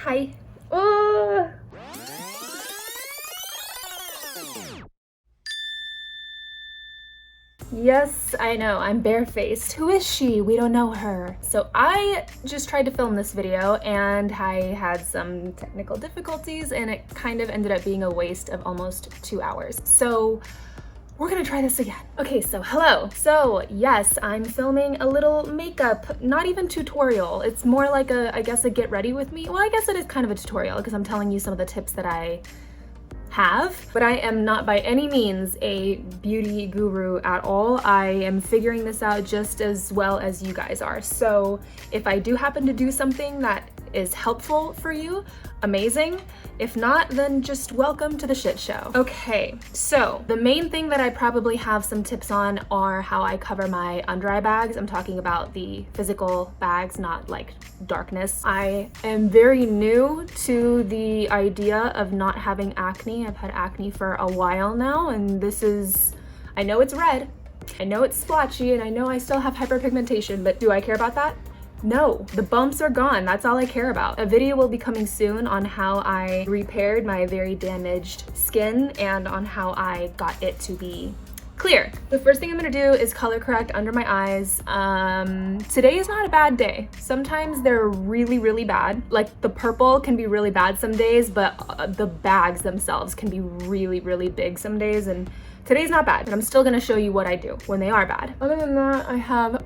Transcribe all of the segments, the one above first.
Hi. Oh. Yes, I know, I'm barefaced. Who is she? We don't know her. So I just tried to film this video and I had some technical difficulties and it kind of ended up being a waste of almost 2 hours. So we're gonna try this again. Okay, so hello. So yes, I'm filming a little makeup, not even tutorial. It's more like I guess a get ready with me. Well, I guess it is kind of a tutorial because I'm telling you some of the tips that I have, but I am not by any means a beauty guru at all. I am figuring this out just as well as you guys are. So if I do happen to do something that is helpful for you, amazing. If not, then just welcome to the shit show. Okay, so the main thing that I probably have some tips on are how I cover my under eye bags. I'm talking about the physical bags, not like darkness. I am very new to the idea of not having acne. I've had acne for a while now, and this is, I know it's red, I know it's splotchy, and I know I still have hyperpigmentation, but do I care about that? No, the bumps are gone. That's all I care about. A video will be coming soon on how I repaired my very damaged skin and on how I got it to be clear. The first thing I'm gonna do is color correct under my eyes. Today is not a bad day. Sometimes they're really, really bad. Like the purple can be really bad some days, but the bags themselves can be really, really big some days, and today's not bad, but I'm still gonna show you what I do when they are bad. Other than that, I have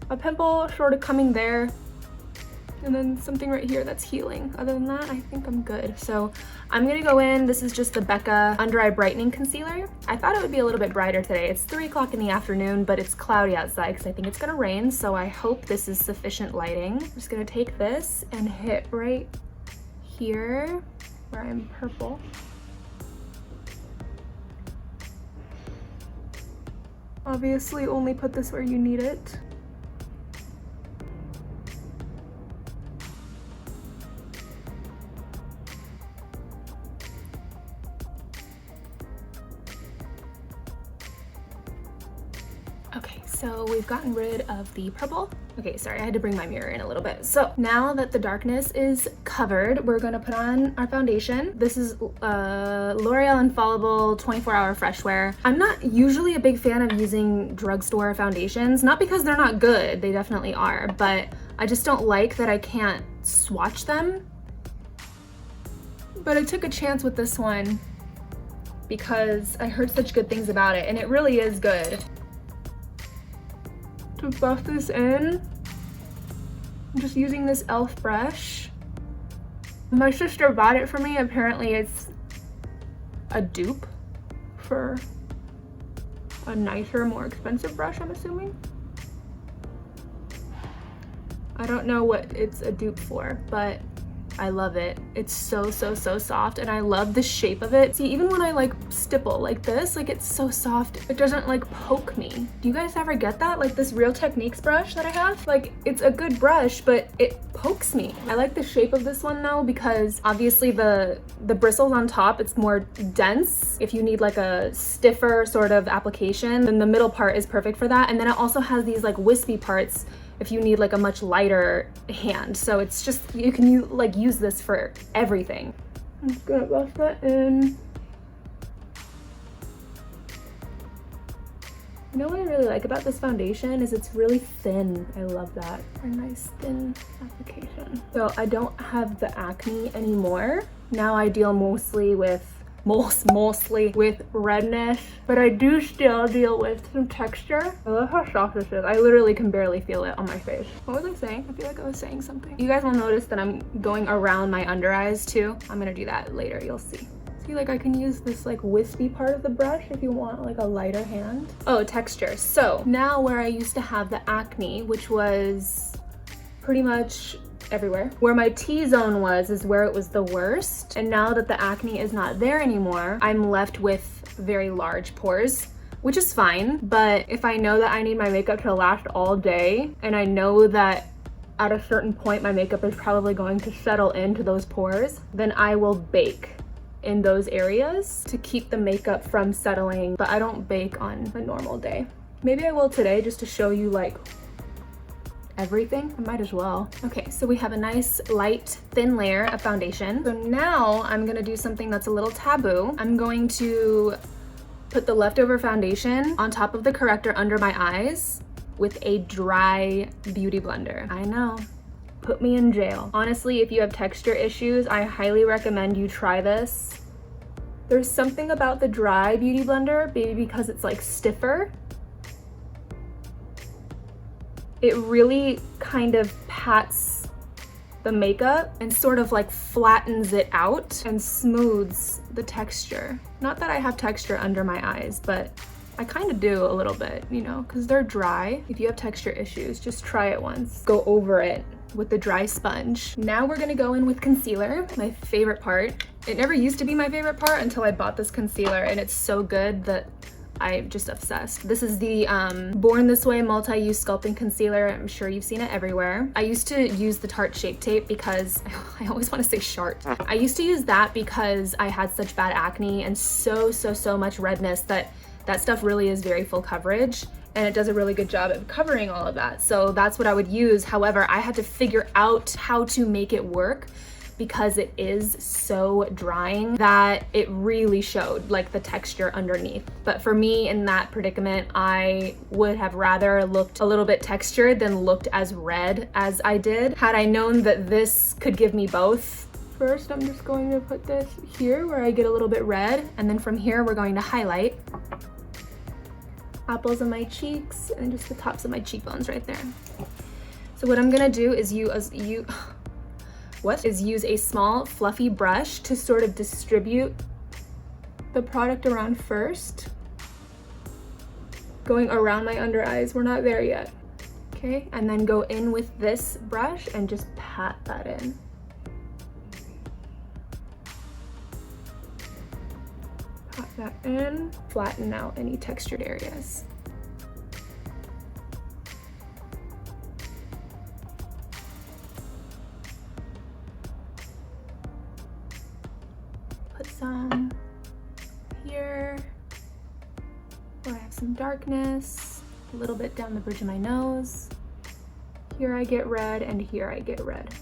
a pimple sort of coming there, and then something right here that's healing. Other than that, I think I'm good. So I'm gonna go in. This is just the Becca Under Eye Brightening Concealer. I thought it would be a little bit brighter today. It's 3 o'clock in the afternoon, but it's cloudy outside because I think it's gonna rain, so I hope this is sufficient lighting. I'm just gonna take this and hit right here where I'm purple. Obviously, only put this where you need it. Okay, so we've gotten rid of the purple. Okay, sorry, I had to bring my mirror in a little bit. So now that the darkness is covered, we're gonna put on our foundation. This is L'Oreal Infallible 24-Hour Fresh Wear. I'm not usually a big fan of using drugstore foundations, not because they're not good, they definitely are, but I just don't like that I can't swatch them. But I took a chance with this one because I heard such good things about it, and it really is good. To buff this in, I'm just using this e.l.f. brush. My sister bought it for me. Apparently it's a dupe for a nicer, more expensive brush, I'm assuming. I don't know what it's a dupe for, but I love it. It's so, so, so soft, and I love the shape of it. See, even when I like stipple like this, like it's so soft, it doesn't like poke me. Do you guys ever get that? Like this Real Techniques brush that I have? Like it's a good brush, but it pokes me. I like the shape of this one though, because obviously the bristles on top, it's more dense. If you need like a stiffer sort of application, then the middle part is perfect for that. And then it also has these like wispy parts if you need like a much lighter hand. So it's just, you can use this for everything. I'm just gonna buff that in. You know what I really like about this foundation is it's really thin. I love that. A nice thin application. So I don't have the acne anymore. Now I deal mostly with redness, but I do still deal with some texture. I love how soft this is. I literally can barely feel it on my face. What was I saying? I feel like I was saying something. You guys will notice that I'm going around my under eyes too. I'm gonna do that later, you'll see. See, like I can use this like wispy part of the brush if you want like a lighter hand. Oh, texture. So now where I used to have the acne, which was pretty much everywhere. Where my T-zone was is where it was the worst. And now that the acne is not there anymore, I'm left with very large pores, which is fine. But if I know that I need my makeup to last all day, and I know that at a certain point my makeup is probably going to settle into those pores, then I will bake in those areas to keep the makeup from settling, but I don't bake on a normal day. Maybe I will today just to show you like everything. I might as well. Okay, so we have a nice light thin layer of foundation. So now I'm gonna do something that's a little taboo. I'm going to put the leftover foundation on top of the corrector under my eyes with a dry beauty blender. I know, put me in jail. Honestly, if you have texture issues, I highly recommend you try this. There's something about the dry beauty blender, maybe because it's like stiffer. It really kind of pats the makeup and sort of like flattens it out and smooths the texture. Not that I have texture under my eyes, but I kind of do a little bit, you know, because they're dry. If you have texture issues, just try it once. Go over it with the dry sponge. Now we're gonna go in with concealer, my favorite part. It never used to be my favorite part until I bought this concealer, and it's so good that I'm just obsessed. This is the Born This Way multi-use sculpting concealer. I'm sure you've seen it everywhere. I used to use the Tarte Shape Tape because I always want to say Shart. I used to use that because I had such bad acne and so much redness that stuff really is very full coverage, and it does a really good job of covering all of that. So that's what I would use. However, I had to figure out how to make it work because it is so drying that it really showed like the texture underneath. But for me in that predicament, I would have rather looked a little bit textured than looked as red as I did. Had I known that this could give me both. First, I'm just going to put this here where I get a little bit red, and then from here we're going to highlight apples of my cheeks and just the tops of my cheekbones right there. So what I'm gonna do is use a small fluffy brush to sort of distribute the product around first. Going around my under eyes, we're not there yet. Okay, and then go in with this brush and just pat that in. Pat that in, flatten out any textured areas. Some here where I have some darkness, a little bit down the bridge of my nose. Here I get red, and here I get red.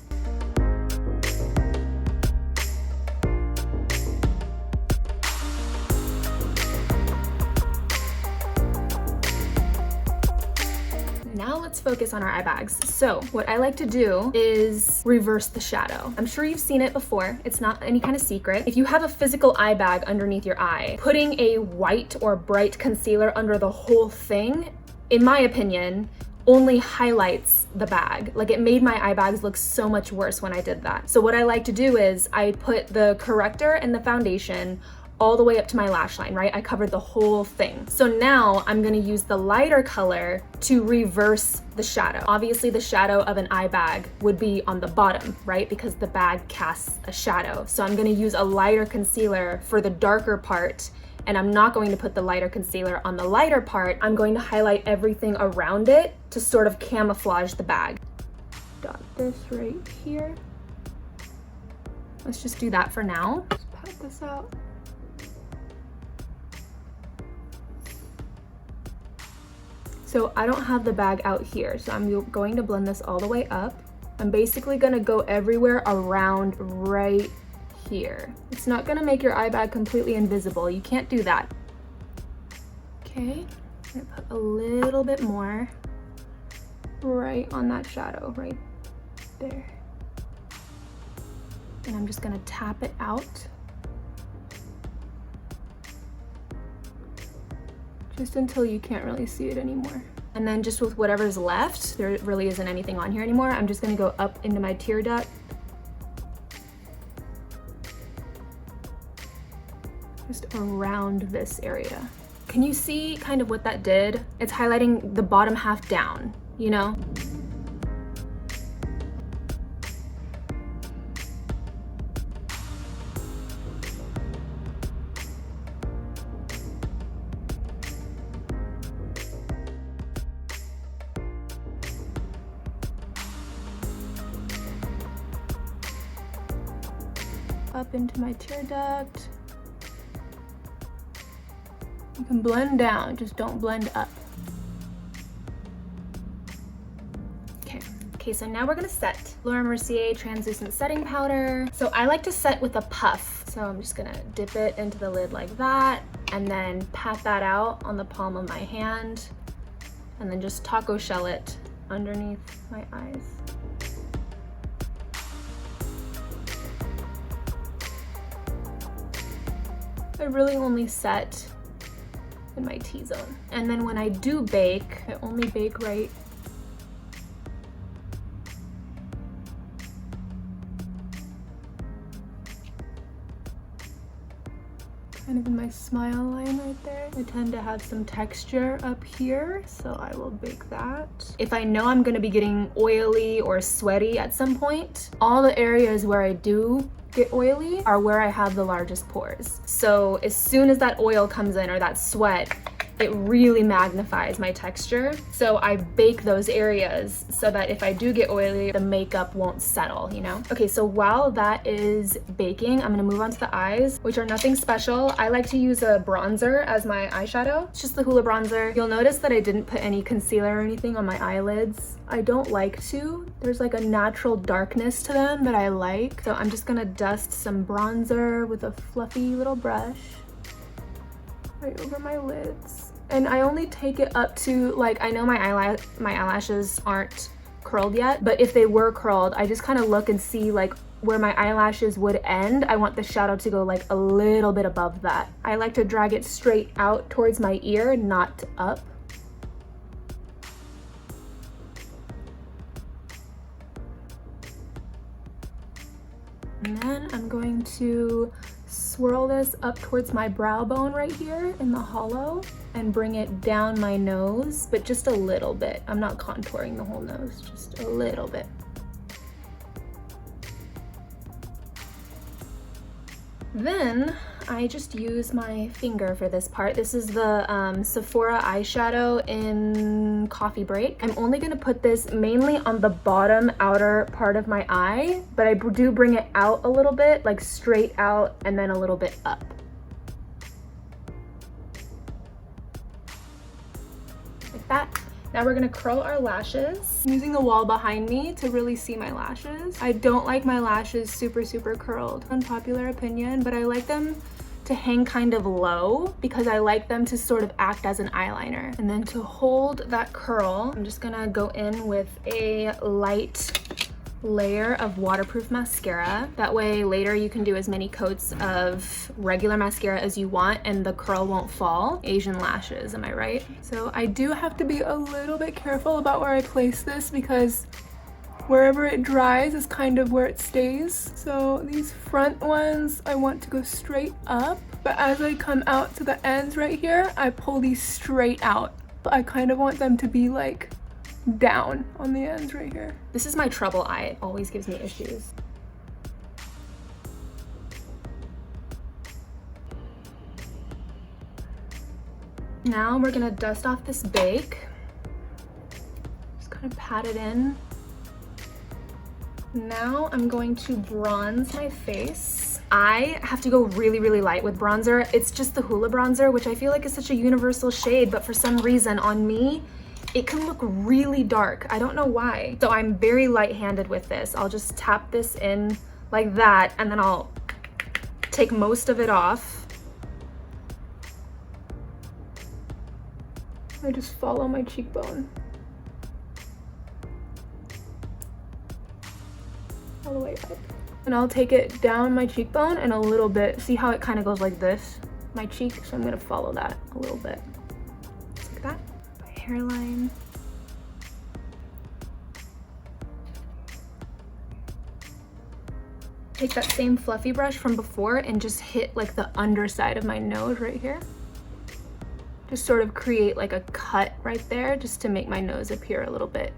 Now let's focus on our eye bags. So what I like to do is reverse the shadow. I'm sure you've seen it before. It's not any kind of secret. If you have a physical eye bag underneath your eye, putting a white or bright concealer under the whole thing, in my opinion, only highlights the bag. Like, it made my eye bags look so much worse when I did that. So what I like to do is I put the corrector and the foundation all the way up to my lash line, right? I covered the whole thing. So now I'm gonna use the lighter color to reverse the shadow. Obviously the shadow of an eye bag would be on the bottom, right? Because the bag casts a shadow. So I'm gonna use a lighter concealer for the darker part, and I'm not going to put the lighter concealer on the lighter part. I'm going to highlight everything around it to sort of camouflage the bag. Dot this right here. Let's just do that for now. Just pat this out. So I don't have the bag out here, so I'm going to blend this all the way up. I'm basically gonna go everywhere around right here. It's not gonna make your eye bag completely invisible. You can't do that. Okay, I'm gonna put a little bit more right on that shadow, right there. And I'm just gonna tap it out. Just until you can't really see it anymore. And then just with whatever's left, there really isn't anything on here anymore, I'm just gonna go up into my tear duct. Just around this area. Can you see kind of what that did? It's highlighting the bottom half down, you know? Up into my tear duct. You can blend down, just don't blend up. Okay, Okay, so now we're gonna set. Mercier translucent setting powder. So I like to set with a puff. So I'm just gonna dip it into the lid like that and then pat that out on the palm of my hand and then just taco shell it underneath my eyes. I really only set in my T-zone. And then when I do bake, I only bake right kind of in my smile line right there. I tend to have some texture up here, so I will bake that. If I know I'm gonna be getting oily or sweaty at some point, all the areas where I do get oily are where I have the largest pores. So as soon as that oil comes in or that sweat, it really magnifies my texture. So I bake those areas so that if I do get oily, the makeup won't settle, you know? Okay, so while that is baking, I'm gonna move on to the eyes, which are nothing special. I like to use a bronzer as my eyeshadow. It's just the Hoola bronzer. You'll notice that I didn't put any concealer or anything on my eyelids. I don't like to. There's like a natural darkness to them that I like. So I'm just gonna dust some bronzer with a fluffy little brush right over my lids. And I only take it up to, like, I know my eyelashes aren't curled yet, but if they were curled, I just kind of look and see like where my eyelashes would end. I want the shadow to go like a little bit above that. I like to drag it straight out towards my ear, not up. And then I'm going to swirl this up towards my brow bone right here in the hollow and bring it down my nose, but just a little bit. I'm not contouring the whole nose, just a little bit. Then I just use my finger for this part. This is the Sephora eyeshadow in Coffee Break. I'm only gonna put this mainly on the bottom outer part of my eye, but I do bring it out a little bit, like straight out and then a little bit up. Like that. Now we're gonna curl our lashes. I'm using the wall behind me to really see my lashes. I don't like my lashes super curled. Unpopular opinion, but I like them to hang kind of low because I like them to sort of act as an eyeliner. And then to hold that curl, I'm just gonna go in with a light layer of waterproof mascara. That way later you can do as many coats of regular mascara as you want and the curl won't fall. Asian lashes, am I right? So I do have to be a little bit careful about where I place this because wherever it dries is kind of where it stays. So these front ones, I want to go straight up, but as I come out to the ends right here, I pull these straight out. But I kind of want them to be like down on the ends right here. This is my trouble eye. It always gives me issues. Now we're gonna dust off this bake. Just kind of pat it in. Now I'm going to bronze my face. I have to go really light with bronzer. It's just the Hoola bronzer, which I feel like is such a universal shade, but for some reason on me, it can look really dark. I don't know why. So I'm very light-handed with this. I'll just tap this in like that, and then I'll take most of it off. I just follow my cheekbone all the way up. And I'll take it down my cheekbone and a little bit. See how it kind of goes like this? My cheek, so I'm gonna follow that a little bit. Just like that. Hairline. Take that same fluffy brush from before and just hit like the underside of my nose right here. Just sort of create like a cut right there just to make my nose appear a little bit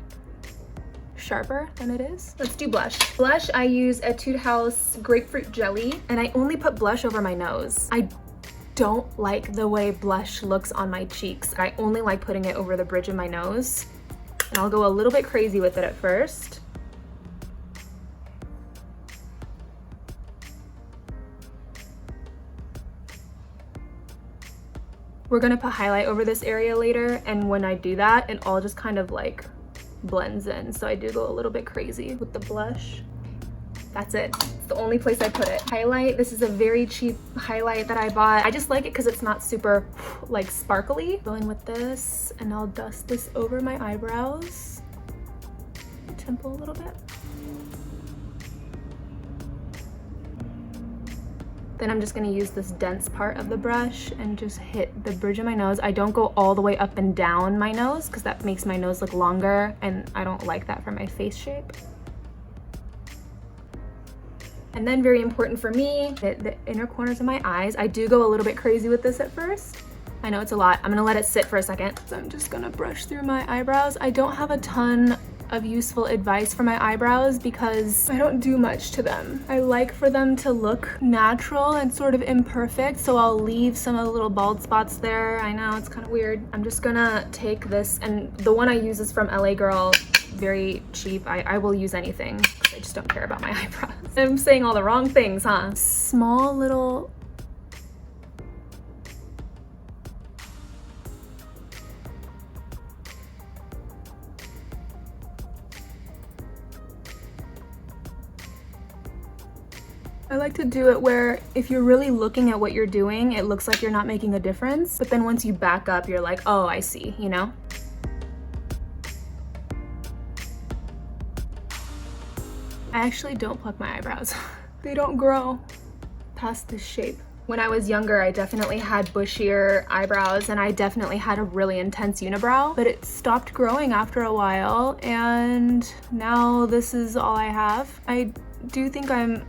sharper than it is. Let's do blush. Blush, I use Etude House Grapefruit Jelly, and I only put blush over my nose. I don't like the way blush looks on my cheeks. I only like putting it over the bridge of my nose. And I'll go a little bit crazy with it at first. We're gonna put highlight over this area later, and when I do that, it all just kind of like blends in. So I do go a little bit crazy with the blush. That's it. It's the only place I put it. Highlight. This is a very cheap highlight that I bought. I just like it because it's not super like sparkly. Go in with this and I'll dust this over my eyebrows. Temple a little bit. Then I'm just gonna use this dense part of the brush and just hit the bridge of my nose. I don't go all the way up and down my nose because that makes my nose look longer and I don't like that for my face shape. And then very important for me, the inner corners of my eyes. I do go a little bit crazy with this at first. I know it's a lot. I'm gonna let it sit for a second. So I'm just gonna brush through my eyebrows. I don't have a ton of useful advice for my eyebrows because I don't do much to them. I like for them to look natural and sort of imperfect, so I'll leave some of the little bald spots there. I know it's kind of weird. I'm just gonna take this, and the one I use is from LA Girl, very cheap. I will use anything. I just don't care about my eyebrows. I'm saying all the wrong things, huh? Small little I like to do it where if you're really looking at what you're doing, it looks like you're not making a difference. But then once you back up, you're like, oh, I see, you know? I actually don't pluck my eyebrows. They don't grow past this shape. When I was younger, I definitely had bushier eyebrows and I definitely had a really intense unibrow, but it stopped growing after a while and now this is all I have. I do think I'm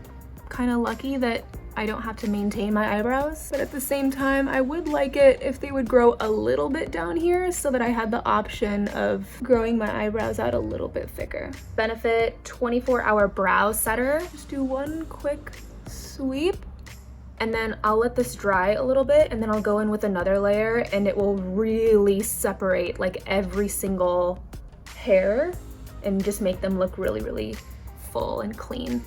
kind of lucky that I don't have to maintain my eyebrows, but at the same time I would like it if they would grow a little bit down here so that I had the option of growing my eyebrows out a little bit thicker. Benefit 24-hour brow setter. Just do one quick sweep and then I'll let this dry a little bit and then I'll go in with another layer and it will really separate like every single hair and just make them look really, really full and clean.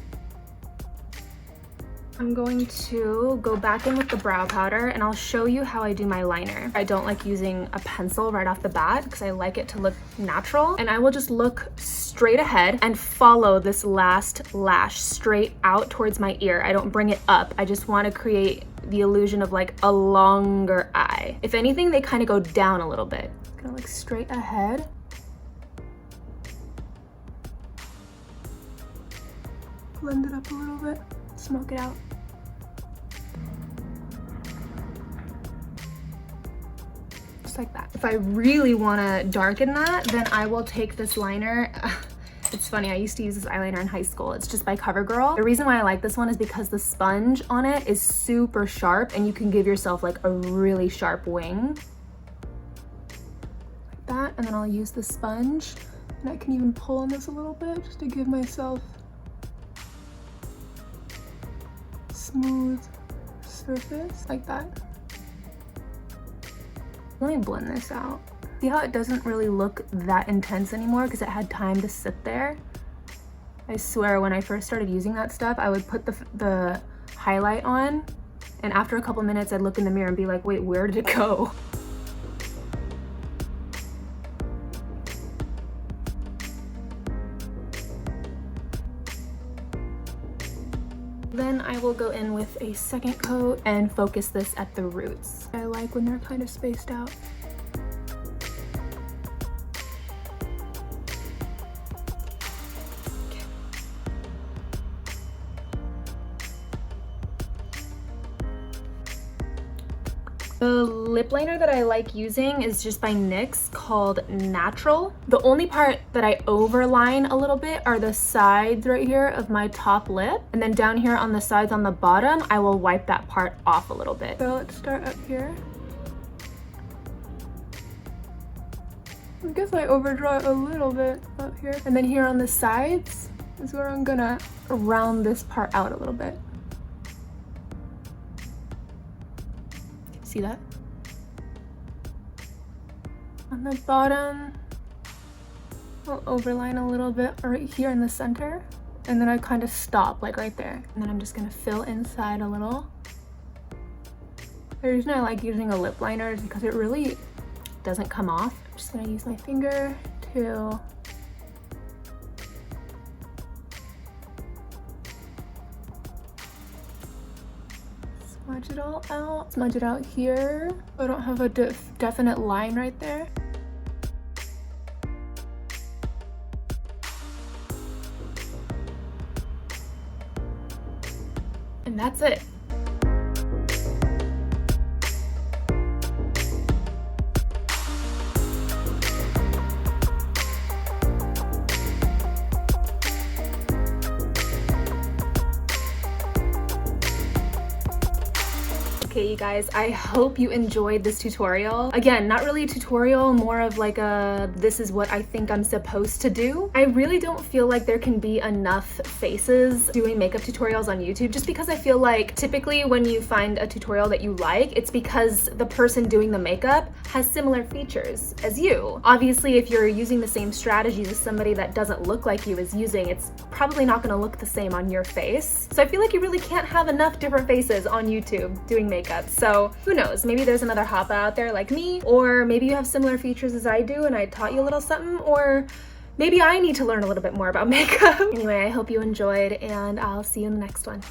I'm going to go back in with the brow powder and I'll show you how I do my liner. I don't like using a pencil right off the bat because I like it to look natural, and I will just look straight ahead and follow this last lash straight out towards my ear. I don't bring it up. I just want to create the illusion of like a longer eye. If anything, they kind of go down a little bit. I'm gonna look straight ahead. Blend it up a little bit, smoke it out. Just like that. If I really want to darken that, then I will take this liner. It's funny, I used to use this eyeliner in high school. It's just by CoverGirl. The reason why I like this one is because the sponge on it is super sharp and you can give yourself like a really sharp wing. Like that, and then I'll use the sponge and I can even pull on this a little bit just to give myself smooth surface like that. Let me blend this out. See how it doesn't really look that intense anymore because it had time to sit there? I swear when I first started using that stuff, I would put the highlight on and after a couple minutes I'd look in the mirror and be like, wait, where did it go? Then I will go in with a second coat and focus this at the roots. I like when they're kind of spaced out. The lip liner that I like using is just by NYX called Natural. The only part that I overline a little bit are the sides right here of my top lip. And then down here on the sides on the bottom, I will wipe that part off a little bit. So let's start up here. I guess I overdraw it a little bit up here. And then here on the sides is where I'm gonna round this part out a little bit. See that? On the bottom, I'll overline a little bit right here in the center, and then I kind of stop like right there. And then I'm just gonna fill inside a little. The reason I like using a lip liner is because it really doesn't come off. I'm just gonna use my finger to smudge it all out. Smudge it out here. I don't have a definite line right there. And that's it. Okay, you guys, I hope you enjoyed this tutorial. Again, not really a tutorial, more of like a, this is what I think I'm supposed to do. I really don't feel like there can be enough faces doing makeup tutorials on YouTube, just because I feel like typically when you find a tutorial that you like, it's because the person doing the makeup has similar features as you. Obviously, if you're using the same strategies as somebody that doesn't look like you is using, it's probably not gonna look the same on your face. So I feel like you really can't have enough different faces on YouTube doing makeup. So who knows, maybe there's another hoppa out there like me, or maybe you have similar features as I do and I taught you a little something, or maybe I need to learn a little bit more about makeup. Anyway, I hope you enjoyed and I'll see you in the next one.